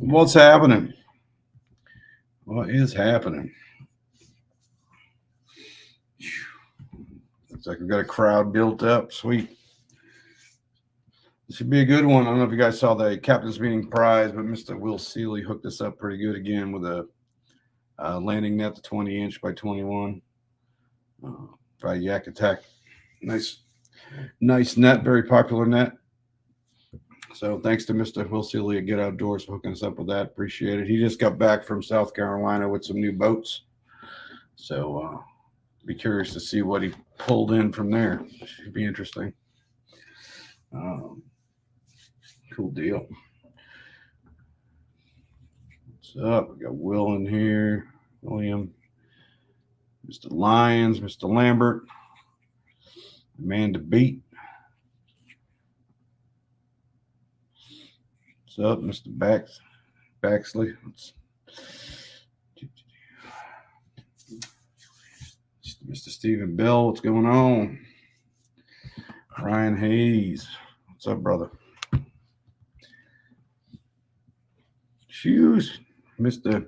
What's happening? What is happening? Looks like we've got a crowd built up. Sweet. This should be a good one. I don't know if you guys saw the captain's meeting prize, but Mr. Will Seeley hooked us up pretty good again with a landing net, the 20-inch by 21 by Yak Attack. Nice net, very popular net. So thanks to Mr. Will Seeley at Get Outdoors for hooking us up with that. Appreciate it. He just got back from South Carolina with some new boats. So be curious to see what he pulled in from there. Should be interesting. Cool deal. What's up? We got Will in here. William. Mr. Lyons. Mr. Lambert. The man to beat. What's up, Mr. Baxley? Mr. Stephen Bell, what's going on? Ryan Hayes, what's up, brother? Shoes, Mr.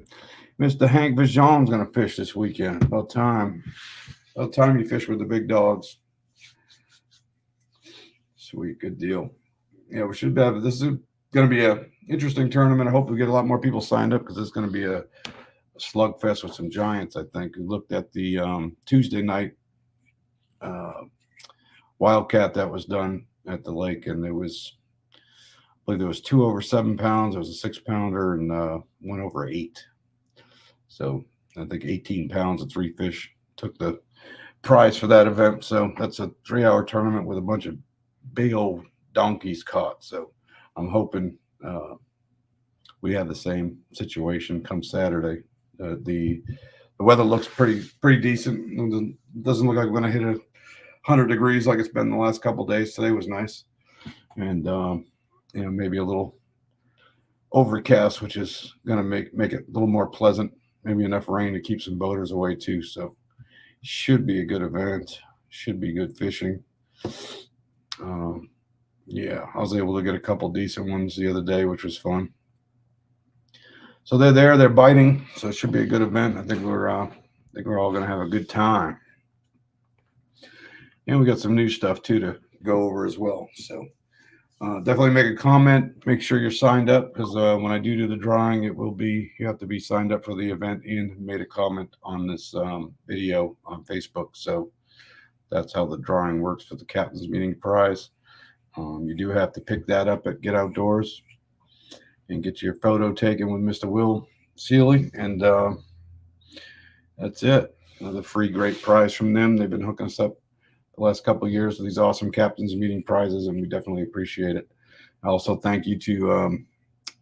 Hank Vijon's gonna fish this weekend. About time you fish with the big dogs. Sweet, good deal. Yeah, we should have. This is going to be a interesting tournament. I hope we get a lot more people signed up because it's going to be a slugfest with some giants. I think we looked at the Tuesday night Wildcat that was done at the lake, and I believe there was 2 over 7 pounds. There was a 6-pounder and 1 over 8. So I think 18 pounds of 3 fish took the prize for that event. So that's a 3-hour tournament with a bunch of big old donkeys caught. So I'm hoping we have the same situation come Saturday. The weather looks pretty decent. It doesn't look like we're going to hit 100 degrees like it's been the last couple of days. Today was nice, and maybe a little overcast, which is going to make it a little more pleasant. Maybe enough rain to keep some boaters away too. So should be a good event. Should be good fishing. Yeah, I was able to get a couple decent ones the other day, which was fun. So they're there, they're biting, so it should be a good event. I think we're all going to have a good time. And we got some new stuff too to go over as well. So definitely make a comment. Make sure you're signed up because when I do the drawing, you have to be signed up for the event and made a comment on this video on Facebook. So that's how the drawing works for the captain's meeting prize. You do have to pick that up at Get Outdoors and get your photo taken with Mr. Will Seeley, and that's it. Another free great prize from them. They've been hooking us up the last couple of years with these awesome captain's meeting prizes, and we definitely appreciate it. I also thank you to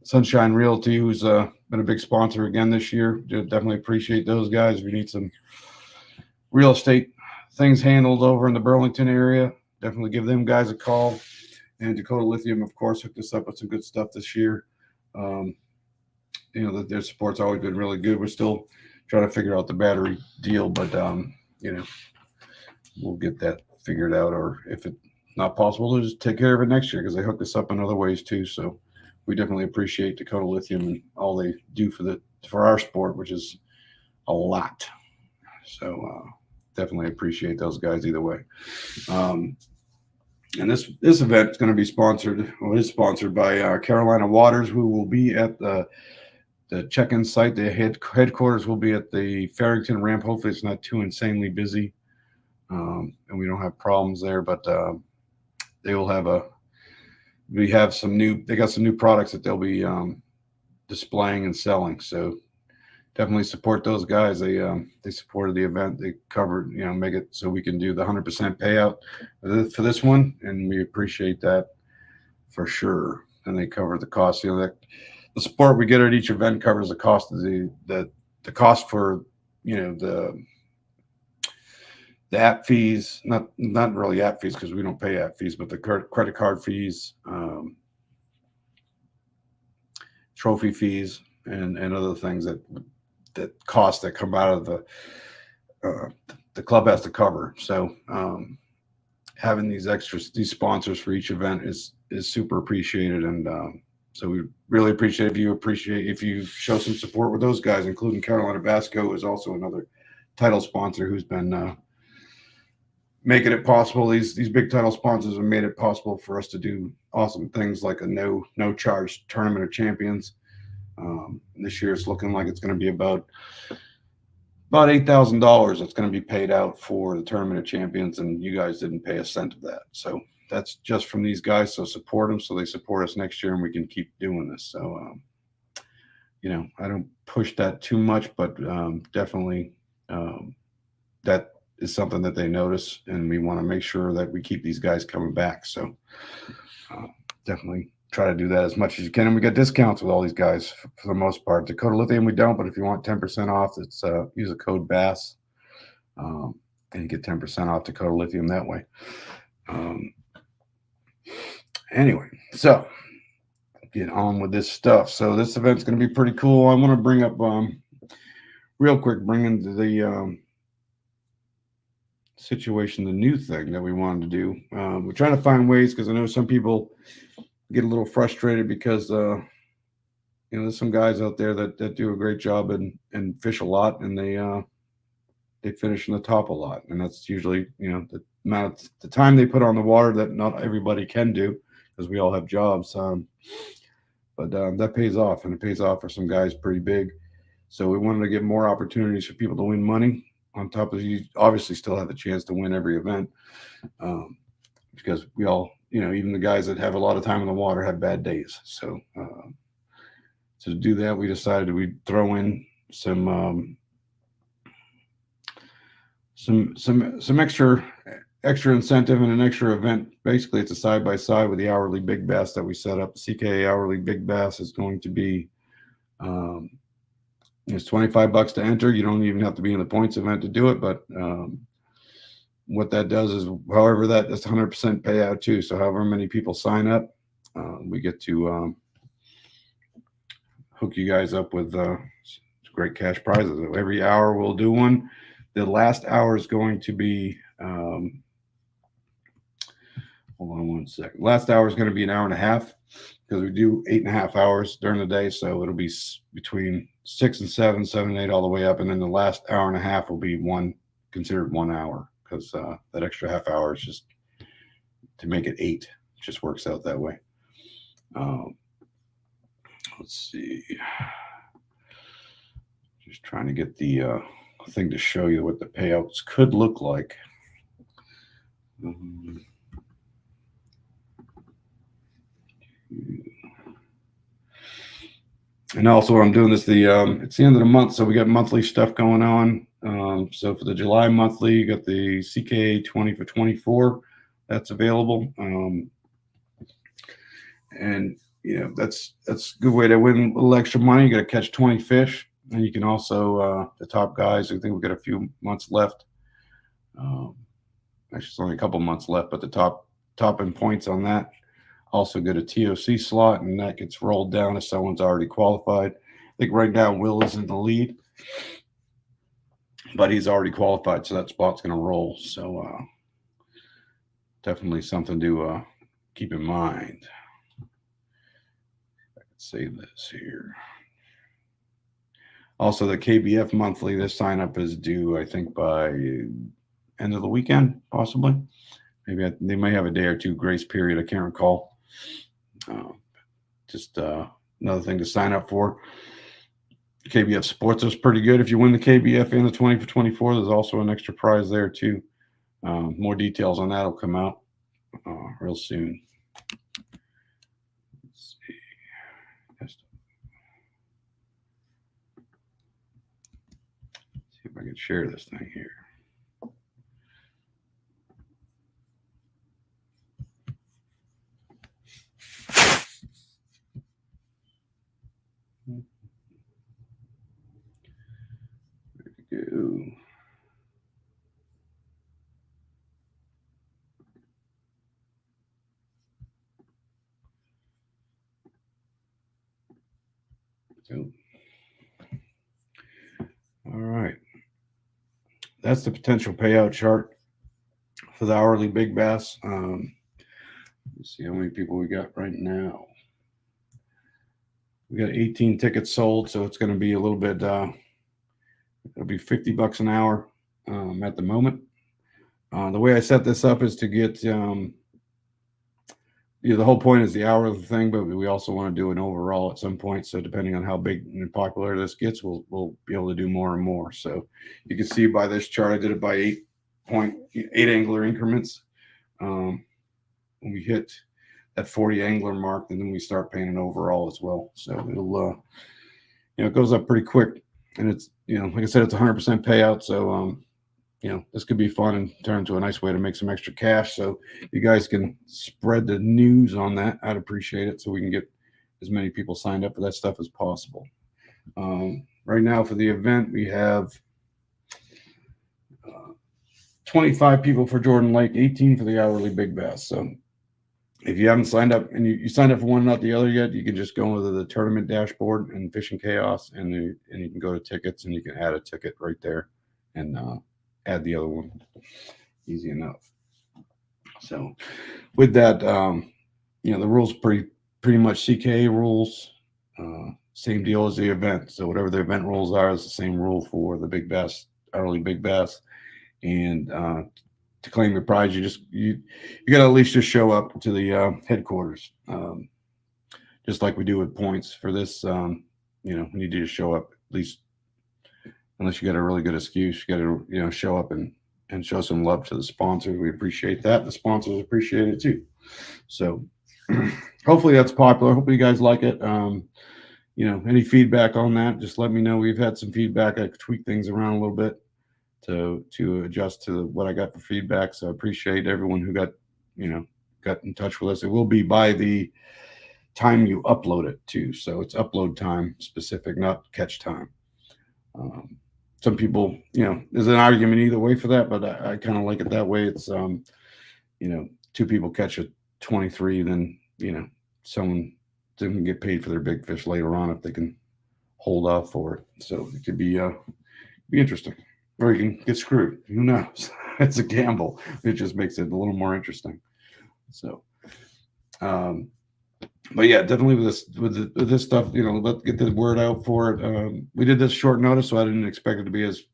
Sunshine Realty, who's been a big sponsor again this year. Definitely appreciate those guys. If you need some real estate things handled over in the Burlington area, definitely give them guys a call. And Dakota Lithium, of course, hooked us up with some good stuff this year. Their support's always been really good. We're still trying to figure out the battery deal, but we'll get that figured out. Or if it's not possible, we'll just take care of it next year because they hooked us up in other ways too. So we definitely appreciate Dakota Lithium and all they do for our sport, which is a lot. So definitely appreciate those guys either way. And this event is going to be sponsored, or is sponsored by Carolina Waters, who will be at the check-in site. The headquarters will be at the Farrington ramp. Hopefully it's not too insanely busy, and we don't have problems there. But they got some new products that they'll be displaying and selling. So definitely support those guys. They supported the event. They covered, make it so we can do the 100% payout for this one, and we appreciate that for sure. And they cover the cost. The support we get at each event covers the cost of the cost for the app fees. Not really app fees because we don't pay app fees, but the credit card fees, trophy fees, and other things that costs that come out of the club has to cover. So having these sponsors for each event is super appreciated, and So we really appreciate if you show some support with those guys, including Carolina Vasco is also another title sponsor who's been making it possible. These big title sponsors have made it possible for us to do awesome things like a no charge tournament of champions. This year it's looking like it's going to be about $8,000 that's going to be paid out for the tournament of champions, and you guys didn't pay a cent of that. So that's just from these guys. So support them so they support us next year, and we can keep doing this. So I don't push that too much, but definitely that is something that they notice, and we want to make sure that we keep these guys coming back. So definitely try to do that as much as you can. And we got discounts with all these guys for the most part. Dakota Lithium we don't, but if you want 10% off, it's use the code BASS, and you get 10% off Dakota Lithium that way. Anyway, so get on with this stuff. So this event's going to be pretty cool. I want to bring up real quick, bring into the situation the new thing that we wanted to do. We're trying to find ways, because I know some people get a little frustrated because there's some guys out there that do a great job and fish a lot, and they finish in the top a lot, and that's usually the time they put on the water that not everybody can do, because we all have jobs. But that pays off, and it pays off for some guys pretty big. So we wanted to get more opportunities for people to win money, on top of you obviously still have the chance to win every event, because we all, even the guys that have a lot of time in the water have bad days. So to do that, we decided we'd throw in some extra incentive and an extra event. Basically, it's a side-by-side with the Hourly Big Bass that we set up. The CKA Hourly Big Bass is going to be it's $25 to enter. You don't even have to be in the points event to do it, but what that does is, however, that's 100% payout too. So however many people sign up, we get to hook you guys up with great cash prizes. Every hour we'll do one. The last hour is going to be hold on one second. Last hour is going to be an hour and a half, because we do 8.5 hours during the day. So it'll be between 6 and 7, 7 and 8, all the way up. And then the last hour and a half will be considered 1 hour, because that extra half hour is just to make it 8. It just works out that way. Let's see. Just trying to get the thing to show you what the payouts could look like. And also, I'm doing this it's the end of the month, so we got monthly stuff going on. So for the July monthly, you got the CKA 20 for 24 that's available, and that's a good way to win a little extra money. You got to catch 20 fish, and you can also the top guys. I think we've got a few months left. Actually, it's only a couple months left, but the top in points on that also get a TOC slot, and that gets rolled down if someone's already qualified. I think right now Will is in the lead, but he's already qualified, so that spot's going to roll. So definitely something to keep in mind. I can save this here. Also, the KBF monthly, this sign up is due, I think, by end of the weekend, possibly. Maybe they may have a day or two grace period. I can't recall. Just another thing to sign up for. KBF Sports is pretty good. If you win the KBF and the 20 for 24, there's also an extra prize there too. More details on that will come out real soon. Let's see. See if I can share this thing here. There we go. All right. That's the potential payout chart for the Hourly Big Bass. Let's see how many people we got right now. We got 18 tickets sold, so it's going to be a little bit. It'll be $50 an hour at the moment. The way I set this up is to get. The whole point is the hour of the thing, but we also want to do an overall at some point. So depending on how big and popular this gets, we'll be able to do more and more. So you can see by this chart, I did it by 8.8 angler increments. When we hit that 40 angler mark, and then we start paying an overall as well. So it'll, it goes up pretty quick, and it's, like I said, it's 100% payout. So, this could be fun and turn into a nice way to make some extra cash. So you guys can spread the news on that. I'd appreciate it, so we can get as many people signed up for that stuff as possible. Right now for the event, we have 25 people for Jordan Lake, 18 for the Hourly Big Bass. So if you haven't signed up and you signed up for one and not the other yet, you can just go into the tournament dashboard and Fishing Chaos, and you can go to tickets, and you can add a ticket right there and add the other one. Easy enough. So with that, the rules pretty much CKA rules. Same deal as the event. So whatever the event rules are is the same rule for the Big Bass, Hourly Big Bass. And to claim your prize, you got to at least just show up to the headquarters, just like we do with points for this. We need you to show up at least, unless you got a really good excuse. You got to show up and show some love to the sponsors. We appreciate that. The sponsors appreciate it too. So hopefully that's popular. Hopefully you guys like it. Any feedback on that, just let me know. We've had some feedback. I tweak things around a little bit to adjust to what I got for feedback. So I appreciate everyone who got in touch with us. It will be by the time you upload it too. So it's upload time specific, not catch time. Some people, there's an argument either way for that, but I kind of like it that way. It's, two people catch a 23, then, someone can get paid for their big fish later on if they can hold off for it. So it could be interesting. Or you can get screwed. Who knows? It's a gamble. It just makes it a little more interesting. So, but yeah, definitely with this stuff, let's get the word out for it. We did this short notice, so I didn't expect it to be as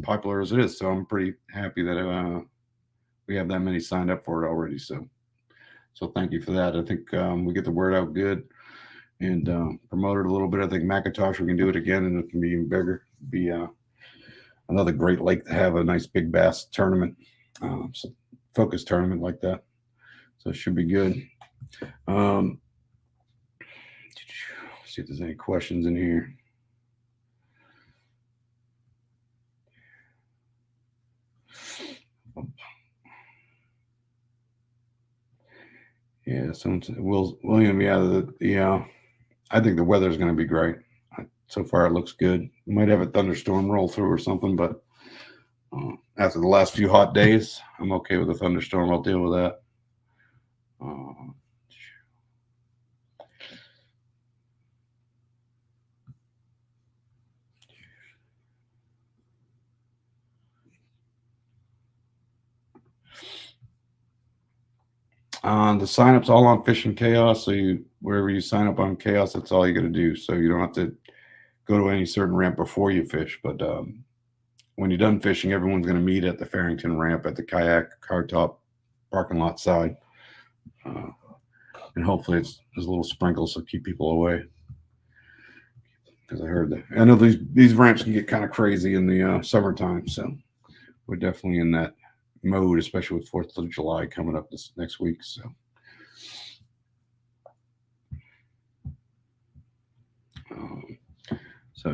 popular as it is. So I'm pretty happy that we have that many signed up for it already. So thank you for that. I think we get the word out good and promote it a little bit. I think McIntosh, we can do it again, and it can be even bigger. Be another great lake to have a nice big bass tournament, focused tournament like that. So it should be good. See if there's any questions in here. Yeah, William. Yeah, I think the weather is going to be great. So far, it looks good. We might have a thunderstorm roll through or something, but after the last few hot days, I'm okay with a thunderstorm. I'll deal with that. The sign-up's all on Fishing Chaos. So wherever you sign up on Chaos, that's all you got to do. So you don't have to go to any certain ramp before you fish. But when you're done fishing, everyone's going to meet at the Farrington ramp at the kayak hardtop parking lot side. And hopefully there's little sprinkles to keep people away. Because I heard that. I know these ramps can get kind of crazy in the summertime. So we're definitely in that mode, especially with 4th of July coming up this next week. So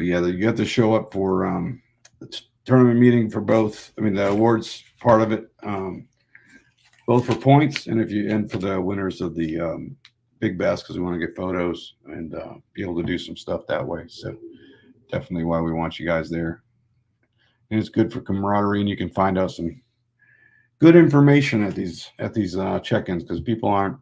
yeah, you have to show up for the tournament meeting for both. I mean, the awards part of it, both for points and for the winners of the Big Bass, because we want to get photos and be able to do some stuff that way. So definitely why we want you guys there. And it's good for camaraderie, and you can find out some good information at these check-ins, because people aren't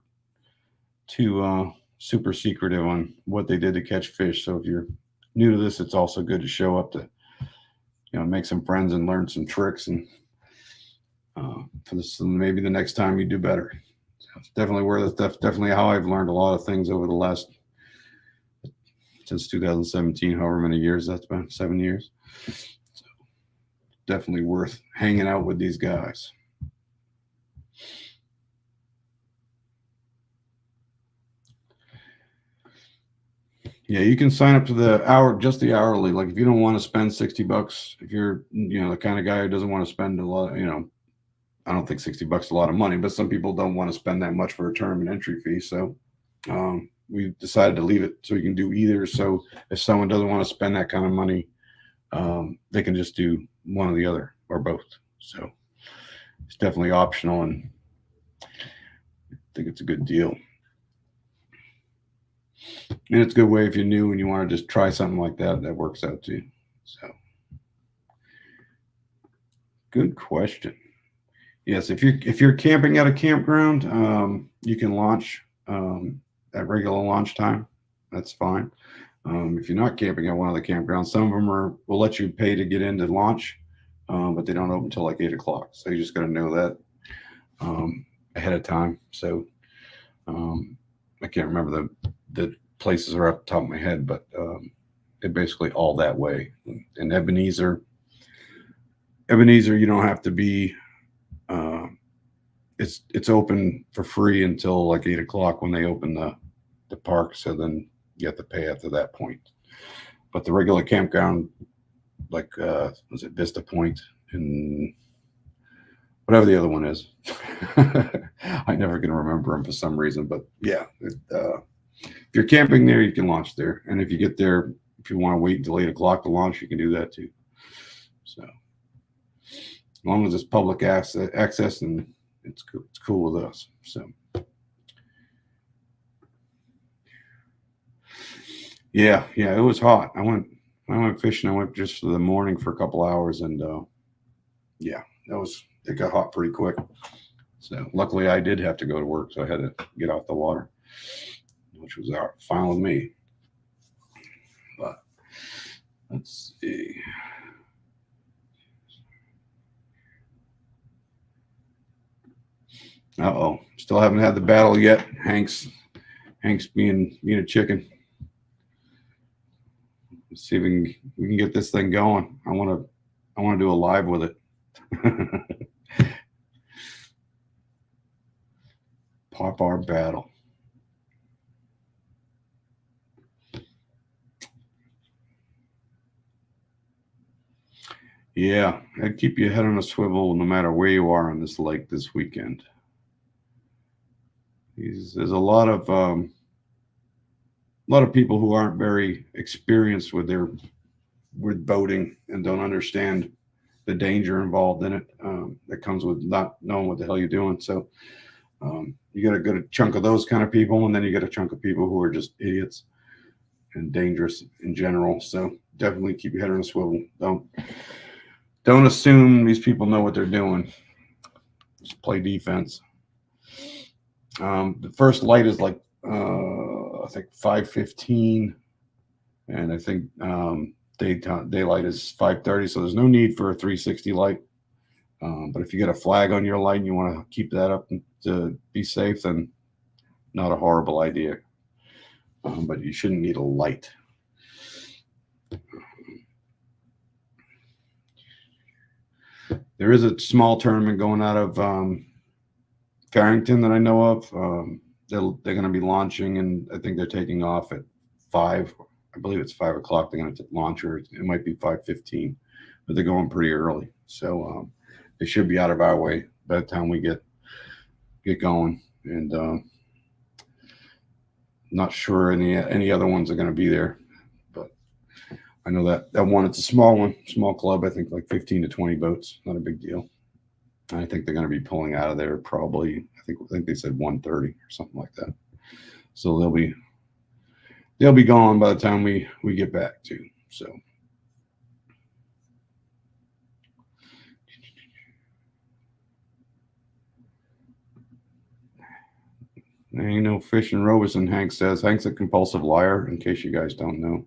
too super secretive on what they did to catch fish. So if you're new to this, it's also good to show up to make some friends and learn some tricks, and for this, maybe the next time you do better. So it's definitely definitely how I've learned a lot of things over the last since 2017, however many years that's been, 7 years. So definitely worth hanging out with these guys. Yeah, you can sign up to just the hourly. Like if you don't want to spend $60, if you're, the kind of guy who doesn't want to spend a lot, I don't think $60 is a lot of money, but some people don't want to spend that much for a tournament entry fee. So we decided to leave it so you can do either. So if someone doesn't want to spend that kind of money, they can just do one or the other or both. So it's definitely optional, and I think it's a good deal. And it's a good way if you're new and you want to just try something like that, that works out too. So good question. Yes, if you're camping at a campground, you can launch at regular launch time. That's fine. If you're not camping at one of the campgrounds, some of them will let you pay to get in to launch, but they don't open until like 8 o'clock. So you just got to know that ahead of time. So I can't remember the places are off the top of my head, but they're basically all that way. In Ebenezer, you don't have to be. It's open for free until like 8 o'clock when they open the park. So then you have to pay after that point. But the regular campground, like was it Vista Point and whatever the other one is, I never can remember them for some reason. But yeah, if you're camping there, you can launch there. And if you get there, if you want to wait until 8 o'clock to launch, you can do that too. So as long as it's public access, and it's cool with us. So yeah, it was hot. I went fishing. I went just for the morning for a couple hours, and yeah, it got hot pretty quick. So luckily I did have to go to work, so I had to get off the water, which was fine with me. But let's see. Still haven't had the battle yet. Hank's being a chicken. Let's see if we can get this thing going. I want to do a live with it. Pop our battle. Yeah, I'd keep your head on a swivel no matter where you are on this lake this weekend. There's a lot of people who aren't very experienced with boating and don't understand the danger involved in it that comes with not knowing what the hell you're doing. So you got a good chunk of those kind of people, and then you got a chunk of people who are just idiots and dangerous in general. So definitely keep your head on a swivel. Don't assume these people know what they're doing. Just play defense. The first light is like I think 5:15, and I think daylight is 5:30. So there's no need for a 360 light. But if you get a flag on your light and you want to keep that up to be safe, then not a horrible idea. But you shouldn't need a light. There is a small tournament going out of Farrington that I know of. They're going to be launching, and I think they're taking off at 5. I believe it's 5 o'clock. They're going to launch, or it might be 5:15, but they're going pretty early. So they should be out of our way by the time we get going. And not sure any other ones are going to be there, but I know that one, it's a small club. I think like 15 to 20 boats, not a big deal. I think they're going to be pulling out of there probably. I think they said 1:30 or something like that. So they'll be gone by the time we get back too. So there ain't no fish in Robeson, Hank says. Hank's a compulsive liar, in case you guys don't know.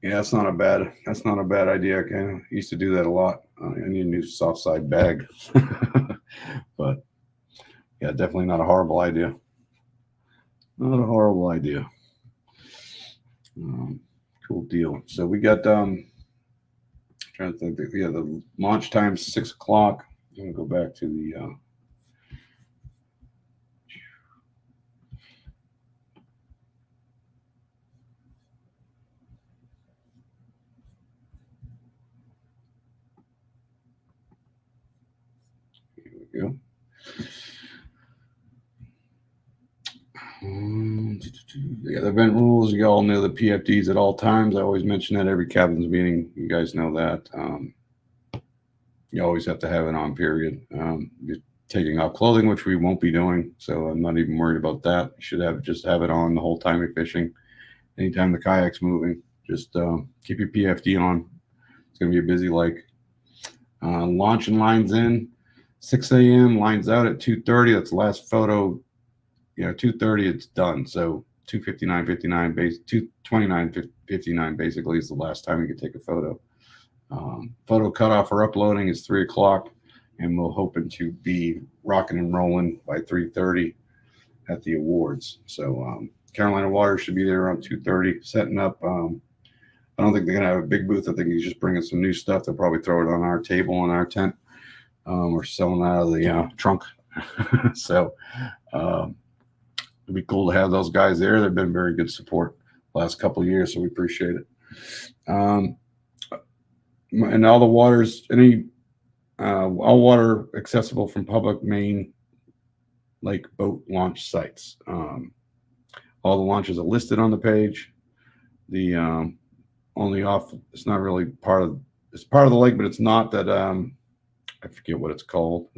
Yeah, that's not a bad idea. I used to do that a lot. I need a new soft side bag. But yeah, definitely not a horrible idea. Not a horrible idea. Cool deal. So we got trying to think. Yeah, the launch time's 6 o'clock. I'm gonna go back to the. Here we go. Yeah, the event rules. You all know the PFDs at all times. I always mention that every captain's meeting. You guys know that. You always have to have it on. Period. You're taking off clothing, which we won't be doing, so I'm not even worried about that. You should have it on the whole time you're fishing. Anytime the kayak's moving, just keep your PFD on. It's gonna be a busy lake. Launching lines in 6 a.m. Lines out at 2:30. That's the last photo. 2:30 it's done. So 2:59:59 base 2:29:59 basically is the last time you can take a photo. Photo cutoff for uploading is 3 o'clock, and we're hoping to be rocking and rolling by 3:30 at the awards. So Carolina Water should be there around 2:30 setting up. I don't think they're gonna have a big booth. I think he's just bringing some new stuff. They'll probably throw it on our table in our tent. We're selling out of the trunk. So it'd be cool to have those guys there. They've been very good support the last couple of years, so we appreciate it. And all the waters, all water accessible from public main lake boat launch sites. All the launches are listed on the page. The only off, it's not really it's part of the lake, but it's not that. I forget what it's called.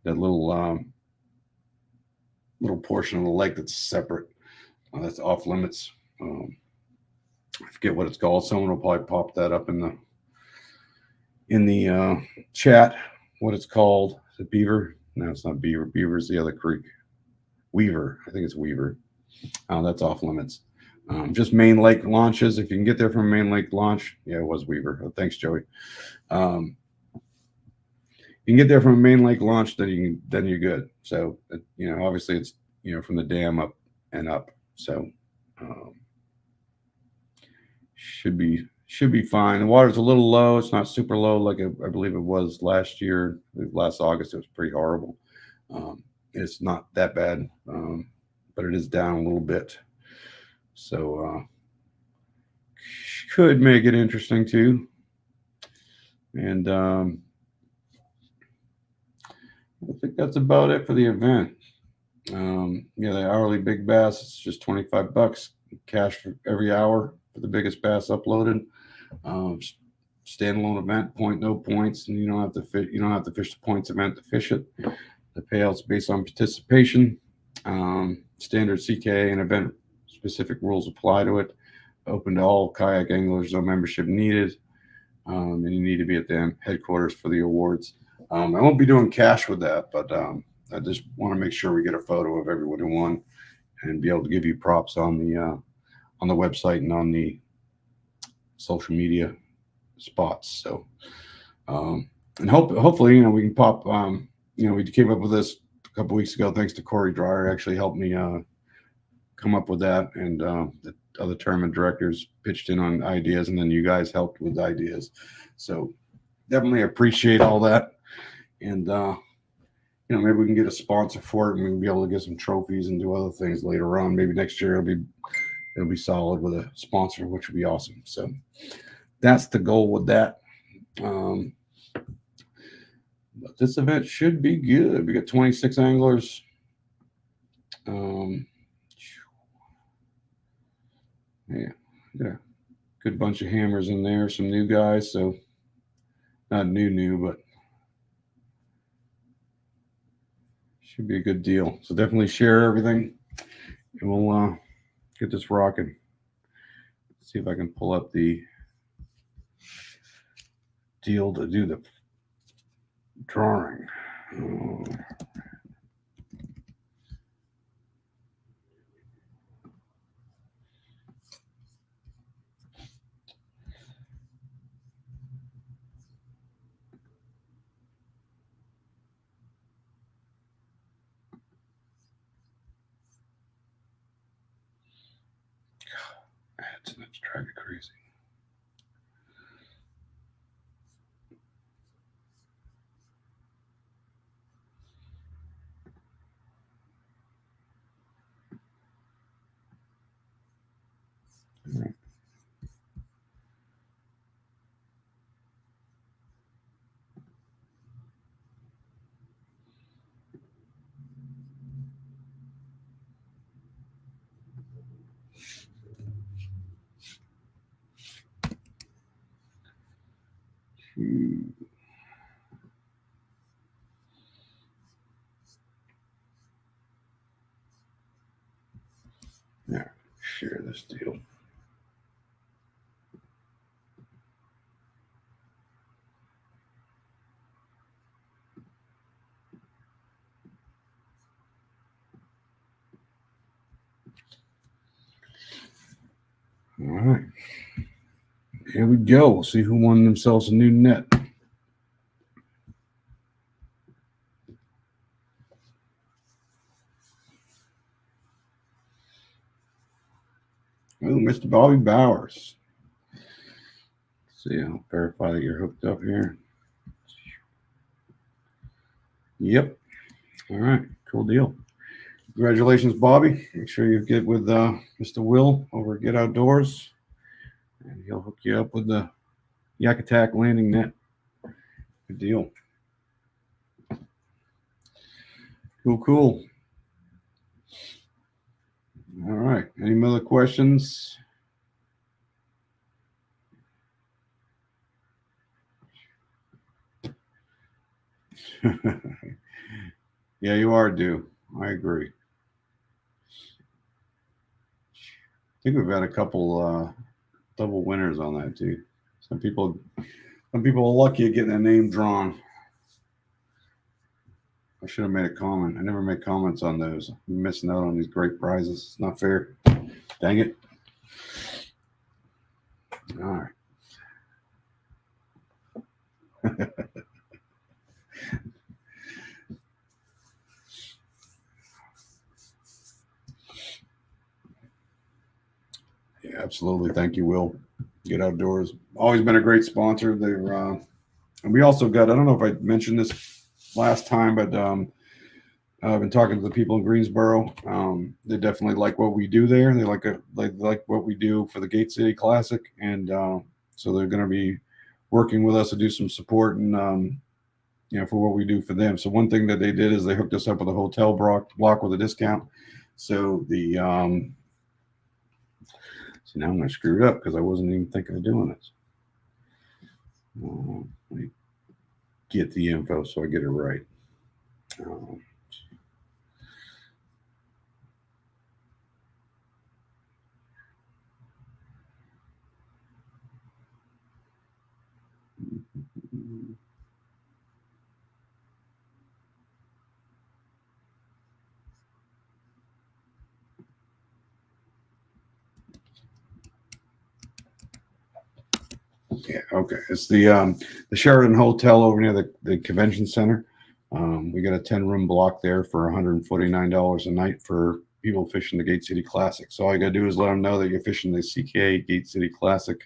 That little portion of the lake that's separate. That's off limits. I forget what it's called. Someone will probably pop that up in the chat. What it's called? Is it Beaver? No, it's not Beaver. Beaver's the other creek. Weaver. I think it's Weaver. That's off limits. Just main lake launches. If you can get there from main lake launch, yeah, it was Weaver. Oh, thanks, Joey. You can get there from a main lake launch, then you're good. So obviously it's from the dam up and up. So should be fine. The water's a little low. It's not super low like I believe it was last year. Last August it was pretty horrible. It's not that bad, but it is down a little bit. So could make it interesting too. And I think that's about it for the event. The hourly big bass, it's just $25 cash for every hour for the biggest bass uploaded. Standalone event, no points, and you don't have to fish the points event to fish it. The payouts based on participation. Standard CKA and event specific rules apply to it. Open to all kayak anglers, no membership needed. And you need to be at the headquarters for the awards. I won't be doing cash with that, but I just want to make sure we get a photo of everyone who won and be able to give you props on the website and on the social media spots. So, and hopefully, we can pop. We came up with this a couple weeks ago. Thanks to Corey Dreyer, actually helped me come up with that, and the other tournament directors pitched in on ideas, and then you guys helped with ideas. So definitely appreciate all that. And maybe we can get a sponsor for it, and we'll be able to get some trophies and do other things later on. Maybe next year it'll be solid with a sponsor, which would be awesome. So that's the goal with that. But this event should be good. We got 26 anglers. Got a good bunch of hammers in there, some new guys, so not new, but should be a good deal. So definitely share everything, and we'll get this rocking. Let's see if I can pull up the deal to do the drawing. It's driving me crazy. All right. Now, share this deal. All right. Here we go. We'll see who won themselves a new net. Oh, Mr. Bobby Bowers. Let's see, I'll verify that you're hooked up here. Yep. All right. Cool deal. Congratulations, Bobby. Make sure you get with Mr. Will over at Get Outdoors, and he'll hook you up with the Yak Attack landing net. Good deal. Cool. All right. Any other questions? Yeah, you are due. I agree. I think we've had a couple double winners on that too. Some people are lucky at getting a name drawn. I should have made a comment. I never make comments on those. I'm missing out on these great prizes. It's not fair. Dang it. All right. Yeah, absolutely. Thank you, Will. Get Outdoors. Always been a great sponsor. They're and we also got, I don't know if I mentioned this last time, but I've been talking to the people in Greensboro. They definitely like what we do there. They like what we do for the Gate City Classic, and so they're going to be working with us to do some support and for what we do for them. So one thing that they did is they hooked us up with a hotel block with a discount. So the so now I'm going to screw it up because I wasn't even thinking of doing this. Let me get the info so I get it right. Yeah, okay. It's the Sheraton Hotel over near the convention center. We got a 10-room block there for $149 a night for people fishing the Gate City Classic. So all you got to do is let them know that you're fishing the CKA Gate City Classic.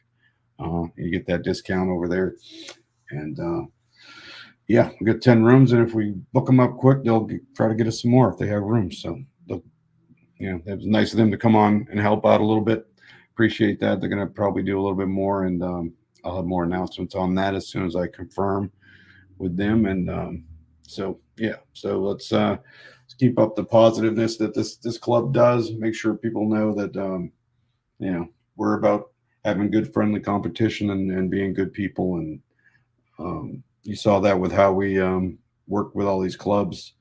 You get that discount over there. And yeah, we got 10 rooms, and if we book them up quick, they'll try to get us some more if they have rooms. So it was nice of them to come on and help out a little bit. Appreciate that. They're going to probably do a little bit more, and I'll have more announcements on that as soon as I confirm with them. And so let's keep up the positiveness that this club does. Make sure people know that we're about having good, friendly competition and being good people. And you saw that with how we work with all these clubs.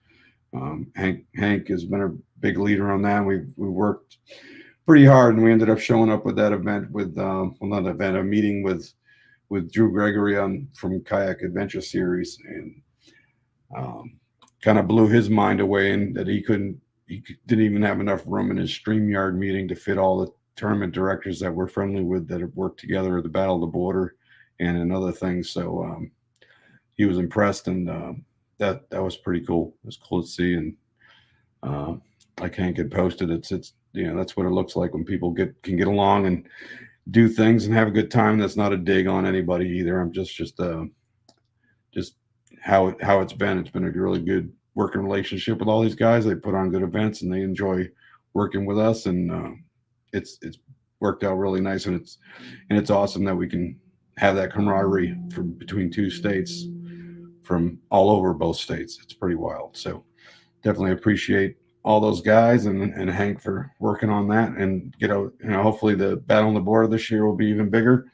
Hank has been a big leader on that. We worked pretty hard, and we ended up showing up with that event with a meeting with Drew Gregory from Kayak Adventure Series, and kind of blew his mind away, and that he didn't even have enough room in his StreamYard meeting to fit all the tournament directors that we're friendly with that have worked together at the Battle of the Border and in other things. So he was impressed, and that was pretty cool. It was cool to see, and like Hank had posted, it's that's what it looks like when people can get along and do things and have a good time. That's not a dig on anybody either. I'm just how it's been. It's been a really good working relationship with all these guys. They put on good events and they enjoy working with us, and it's worked out really nice. And it's awesome that we can have that camaraderie from between two states, from all over both states. It's pretty wild. So definitely appreciate all those guys and Hank for working on that, and hopefully the battle on the border this year will be even bigger,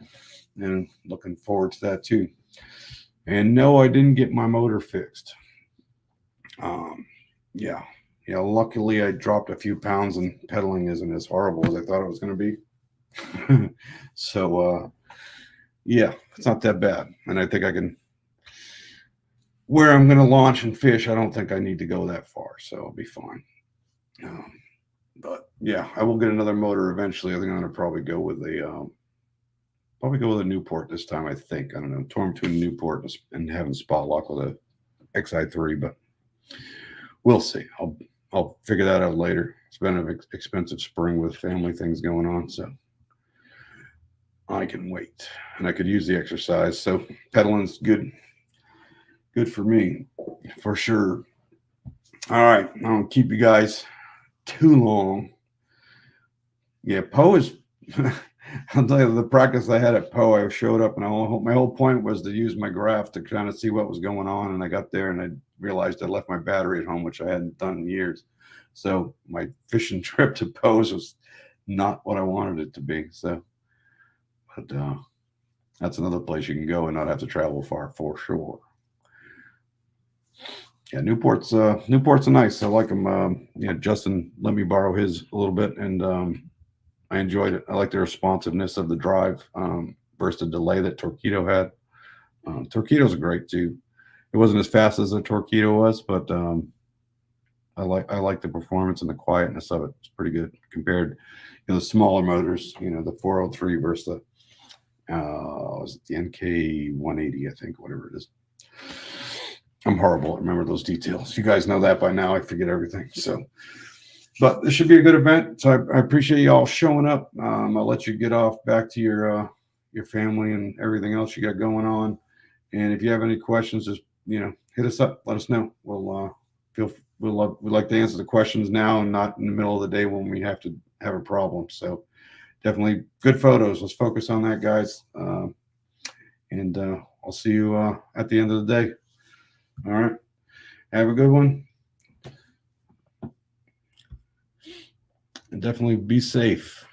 and looking forward to that too. And no, I didn't get my motor fixed. Um, yeah, luckily I dropped a few pounds, and pedaling isn't as horrible as I thought it was going to be. So yeah, it's not that bad, and I think I can. Where I'm going to launch and fish, I don't think I need to go that far, so I'll be fine. But yeah, I will get another motor eventually. I think I'm going to probably go with a Newport this time. I think, I don't know, torn between Newport and having spot lock with a XI3, but we'll see. I'll figure that out later. It's been an expensive spring with family things going on, so I can wait, and I could use the exercise. So pedaling's good for me, for sure. All right, I don't keep you guys too long. Yeah, Poe is. I'll tell you, the practice I had at Poe, I showed up, and my whole point was to use my graph to kind of see what was going on. And I got there, and I realized I left my battery at home, which I hadn't done in years. So my fishing trip to Poe's was not what I wanted it to be. So, but that's another place you can go and not have to travel far, for sure. Yeah, Newport's nice. I like them. Yeah, Justin let me borrow his a little bit, and I enjoyed it. I like the responsiveness of the drive versus the delay that Torpedo had. Torpedoes are great too. It wasn't as fast as the Torpedo was, but I like the performance and the quietness of it. It's pretty good compared to the smaller motors. The 403 versus the was it the NK 180, I think, whatever it is. I'm horrible at remember those details. You guys know that by now. I forget everything. So, but this should be a good event. So I appreciate you all showing up. I'll let you get off back to your family and everything else you got going on. And if you have any questions, just hit us up. Let us know. We'd like to answer the questions now and not in the middle of the day when we have to have a problem. So definitely good photos. Let's focus on that, guys. And I'll see you at the end of the day. All right. Have a good one. And definitely be safe.